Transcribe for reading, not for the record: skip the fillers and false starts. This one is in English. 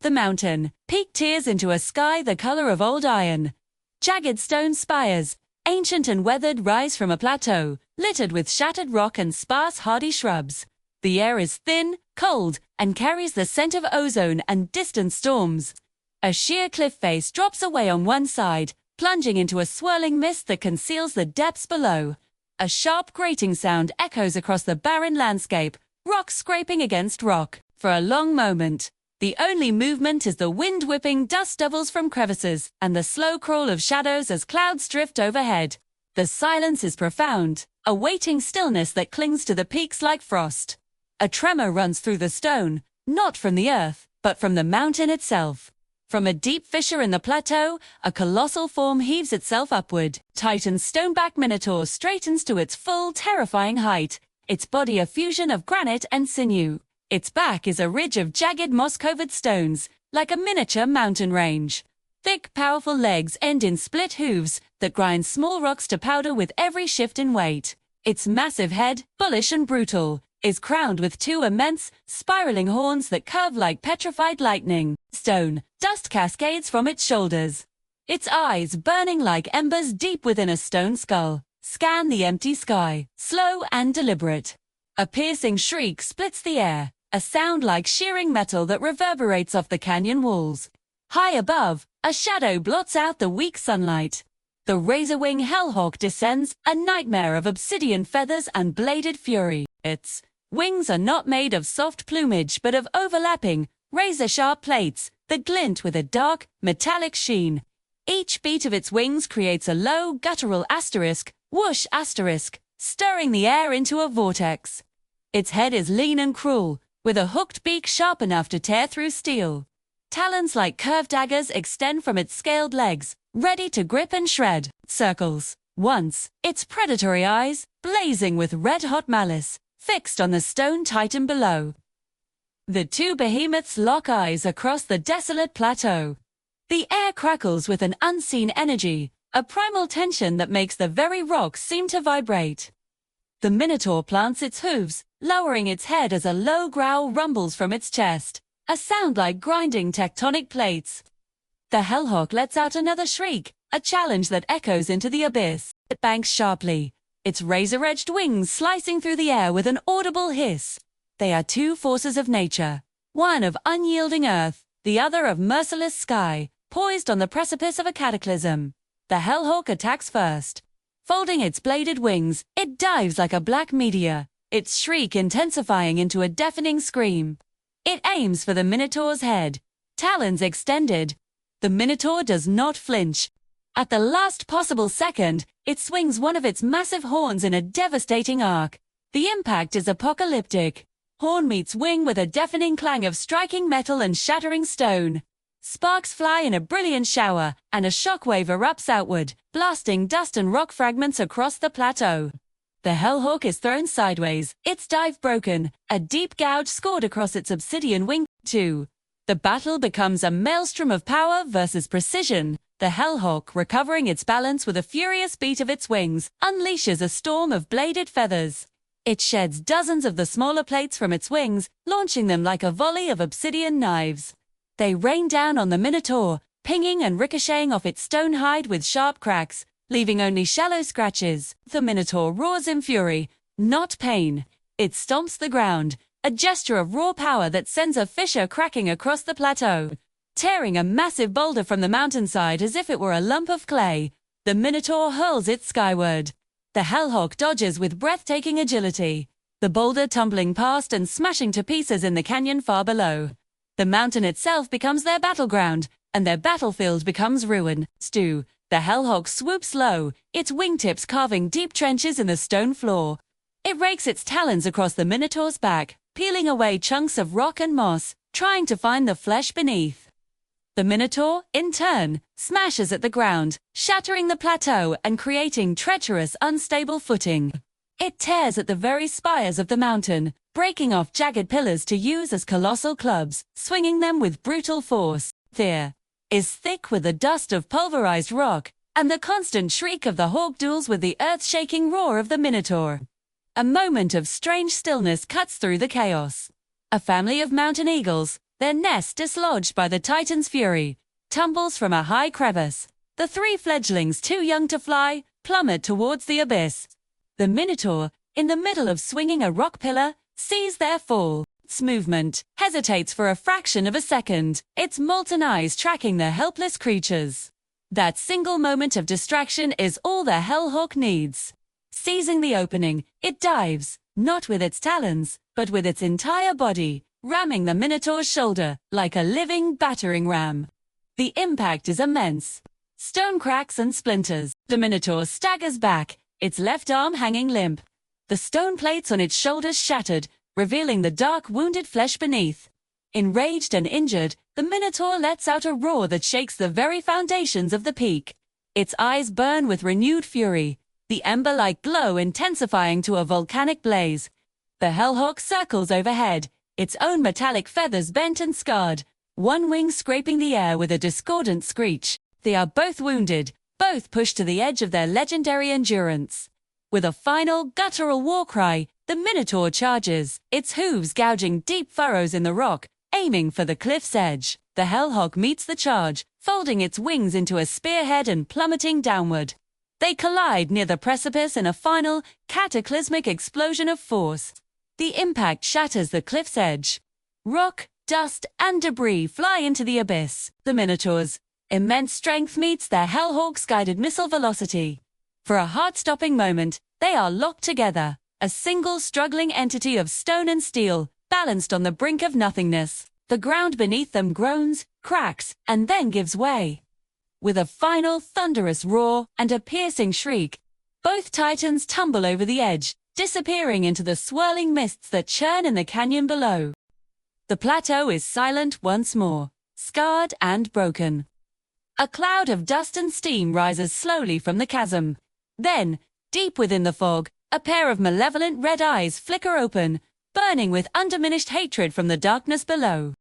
The mountain peak tears into a sky the color of old iron. Jagged stone spires, ancient and weathered, rise from a plateau, littered with shattered rock and sparse hardy shrubs. The air is thin, cold, and carries the scent of ozone and distant storms. A sheer cliff face drops away on one side, plunging into a swirling mist that conceals the depths below. A sharp grating sound echoes across the barren landscape, rock scraping against rock. For a long moment, the only movement is the wind whipping dust devils from crevices and the slow crawl of shadows as clouds drift overhead. The silence is profound, a waiting stillness that clings to the peaks like frost. A tremor runs through the stone, not from the earth, but from the mountain itself. From a deep fissure in the plateau, a colossal form heaves itself upward. Titan Stoneback Minotaur straightens to its full, terrifying height, its body a fusion of granite and sinew. Its back is a ridge of jagged moss-covered stones, like a miniature mountain range. Thick, powerful legs end in split hooves that grind small rocks to powder with every shift in weight. Its massive head, bullish and brutal, is crowned with two immense, spiraling horns that curve like petrified lightning. Stone, dust cascades from its shoulders. Its eyes, burning like embers deep within a stone skull, scan the empty sky, slow and deliberate. A piercing shriek splits the air, a sound like shearing metal that reverberates off the canyon walls. High above, a shadow blots out the weak sunlight. The Razor-Wing Hellhawk descends, a nightmare of obsidian feathers and bladed fury. Its wings are not made of soft plumage but of overlapping, razor-sharp plates that glint with a dark, metallic sheen. Each beat of its wings creates a low, guttural asterisk, whoosh asterisk, stirring the air into a vortex. Its head is lean and cruel, with a hooked beak sharp enough to tear through steel. Talons like curved daggers extend from its scaled legs, ready to grip and shred. Circles. Once, its predatory eyes, blazing with red-hot malice, fixed on the stone titan below. The two behemoths lock eyes across the desolate plateau. The air crackles with an unseen energy, a primal tension that makes the very rocks seem to vibrate. The Minotaur plants its hooves, lowering its head as a low growl rumbles from its chest, a sound like grinding tectonic plates. The Hellhawk lets out another shriek, a challenge that echoes into the abyss. It banks sharply, its razor-edged wings slicing through the air with an audible hiss. They are two forces of nature, one of unyielding earth, the other of merciless sky, poised on the precipice of a cataclysm. The Hellhawk attacks first. Folding its bladed wings, it dives like a black meteor, its shriek intensifying into a deafening scream. It aims for the Minotaur's head, talons extended. The Minotaur does not flinch. At the last possible second, it swings one of its massive horns in a devastating arc. The impact is apocalyptic. Horn meets wing with a deafening clang of striking metal and shattering stone. Sparks fly in a brilliant shower, and a shockwave erupts outward, blasting dust and rock fragments across the plateau. The Hellhawk is thrown sideways, its dive broken, a deep gouge scored across its obsidian wing, too. The battle becomes a maelstrom of power versus precision. The Hellhawk, recovering its balance with a furious beat of its wings, unleashes a storm of bladed feathers. It sheds dozens of the smaller plates from its wings, launching them like a volley of obsidian knives. They rain down on the Minotaur, pinging and ricocheting off its stone hide with sharp cracks, leaving only shallow scratches. The Minotaur roars in fury, not pain. It stomps the ground, a gesture of raw power that sends a fissure cracking across the plateau. Tearing a massive boulder from the mountainside as if it were a lump of clay, the Minotaur hurls it skyward. The Hellhawk dodges with breathtaking agility, the boulder tumbling past and smashing to pieces in the canyon far below. The mountain itself becomes their battleground, and their battlefield becomes ruin. The Hellhawk swoops low, its wingtips carving deep trenches in the stone floor. It rakes its talons across the Minotaur's back, peeling away chunks of rock and moss, trying to find the flesh beneath. The Minotaur, in turn, smashes at the ground, shattering the plateau and creating treacherous, unstable footing. It tears at the very spires of the mountain, breaking off jagged pillars to use as colossal clubs, swinging them with brutal force. The air is thick with the dust of pulverized rock, and the constant shriek of the hawk duels with the earth-shaking roar of the Minotaur. A moment of strange stillness cuts through the chaos. A family of mountain eagles, their nest dislodged by the Titan's fury, tumbles from a high crevice. The three fledglings, too young to fly, plummet towards the abyss. The Minotaur, in the middle of swinging a rock pillar, sees their fall. Its movement hesitates for a fraction of a second, its molten eyes tracking the helpless creatures. That single moment of distraction is all the Hellhawk needs. Seizing the opening, it dives, not with its talons, but with its entire body, ramming the Minotaur's shoulder like a living battering ram. The impact is immense. Stone cracks and splinters. The Minotaur staggers back, its left arm hanging limp. The stone plates on its shoulders shattered, revealing the dark, wounded flesh beneath. Enraged and injured, the Minotaur lets out a roar that shakes the very foundations of the peak. Its eyes burn with renewed fury, the ember-like glow intensifying to a volcanic blaze. The Hellhawk circles overhead, its own metallic feathers bent and scarred, one wing scraping the air with a discordant screech. They are both wounded, both pushed to the edge of their legendary endurance. With a final, guttural war cry, the Minotaur charges, its hooves gouging deep furrows in the rock, aiming for the cliff's edge. The Hellhawk meets the charge, folding its wings into a spearhead and plummeting downward. They collide near the precipice in a final, cataclysmic explosion of force. The impact shatters the cliff's edge. Rock, dust, and debris fly into the abyss. The Minotaur's immense strength meets their Hellhawk's guided missile velocity. For a heart-stopping moment, they are locked together, a single struggling entity of stone and steel, balanced on the brink of nothingness. The ground beneath them groans, cracks, and then gives way. With a final thunderous roar and a piercing shriek, both titans tumble over the edge, disappearing into the swirling mists that churn in the canyon below. The plateau is silent once more, scarred and broken. A cloud of dust and steam rises slowly from the chasm. Then, deep within the fog, a pair of malevolent red eyes flicker open, burning with undiminished hatred from the darkness below.